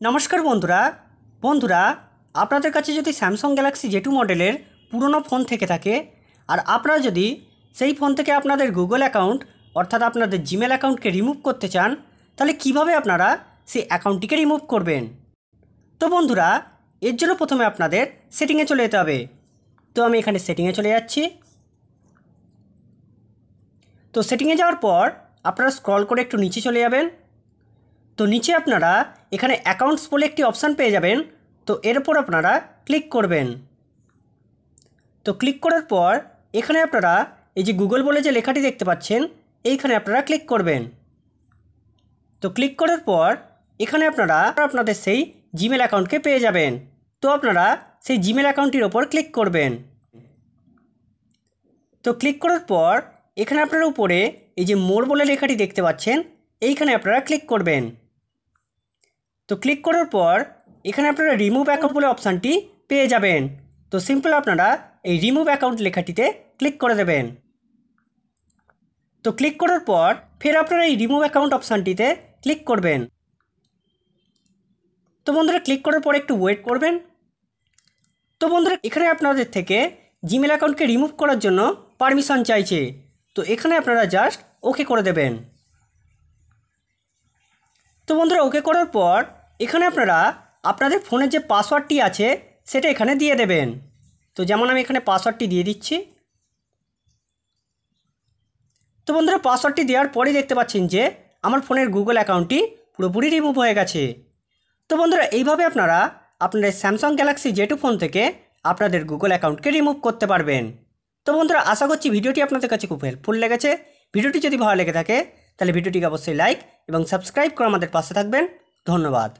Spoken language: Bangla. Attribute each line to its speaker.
Speaker 1: নমস্কার বন্ধুরা বন্ধুরা আপনাদের কাছে যদি স্যামসাং গ্যালাক্সি জে টু মডেলের পুরনো ফোন থেকে থাকে আর আপনারা যদি সেই ফোন থেকে আপনাদের গুগল অ্যাকাউন্ট অর্থাৎ আপনাদের জিমেল অ্যাকাউন্টকে রিমুভ করতে চান, তাহলে কিভাবে আপনারা সেই অ্যাকাউন্টটিকে রিমুভ করবেন। তো বন্ধুরা, এর জন্য প্রথমে আপনাদের সেটিংয়ে চলে যেতে হবে। তো আমি এখানে সেটিংয়ে চলে যাচ্ছি। তো সেটিংয়ে যাওয়ার পর আপনারা স্ক্রল করে একটু নিচে চলে যাবেন। তো নিচে আপনারা এখানে অ্যাকাউন্টস বলে একটি অপশান পেয়ে যাবেন। তো এর উপর আপনারা ক্লিক করবেন। তো ক্লিক করার পর এখানে আপনারা এই যে গুগল বলে যে লেখাটি দেখতে পাচ্ছেন, এইখানে আপনারা ক্লিক করবেন। তো ক্লিক করার পর এখানে আপনারা আপনাদের সেই জিমেল অ্যাকাউন্টকে পেয়ে যাবেন। তো আপনারা সেই জিমেল অ্যাকাউন্টটির ওপর ক্লিক করবেন। তো ক্লিক করার পর এখানে আপনারা উপরে এই যে মোর বলে লেখাটি দেখতে পাচ্ছেন, এইখানে আপনারা ক্লিক করবেন। তো ক্লিক করার পর এখানে আপনারা রিমুভ অ্যাকাউন্ট বলে অপশানটি পেয়ে যাবেন। তো সিম্পল আপনারা এই রিমুভ অ্যাকাউন্ট লেখাটিতে ক্লিক করে দেবেন। তো ক্লিক করার পর ফের আপনারা এই রিমুভ অ্যাকাউন্ট অপশানটিতে ক্লিক করবেন। তো বন্ধুরা, ক্লিক করার পর একটু ওয়েট করবেন। তো বন্ধুরা, এখানে আপনাদের থেকে জিমেল অ্যাকাউন্টকে রিমুভ করার জন্য পারমিশন চাইছে। তো এখানে আপনারা জাস্ট ওকে করে দেবেন। তো বন্ধুরা, ওকে করার পর এখানে আপনারা আপনাদের ফোনের যে পাসওয়ার্ডটি আছে সেটা এখানে দিয়ে দেবেন। তো যেমন আমি এখানে পাসওয়ার্ডটি দিয়ে দিচ্ছি। তো বন্ধুরা, পাসওয়ার্ডটি দেওয়ার পরেই দেখতে পাচ্ছেন যে আমার ফোনের গুগল অ্যাকাউন্টটি পুরোপুরি রিমুভ হয়ে গেছে। তো বন্ধুরা, এইভাবে আপনারা আপনাদের Samsung Galaxy J two phone থেকে আপনাদের গুগল অ্যাকাউন্টকে রিমুভ করতে পারবেন। তো বন্ধুরা, আশা করছি ভিডিওটি আপনাদের কাছে খুব হেল্পফুল লেগেছে। ভিডিওটি যদি ভালো লেগে থাকে তাহলে ভিডিওটিকে অবশ্যই লাইক এবং সাবস্ক্রাইব করে আমাদের পাশে থাকবেন। ধন্যবাদ।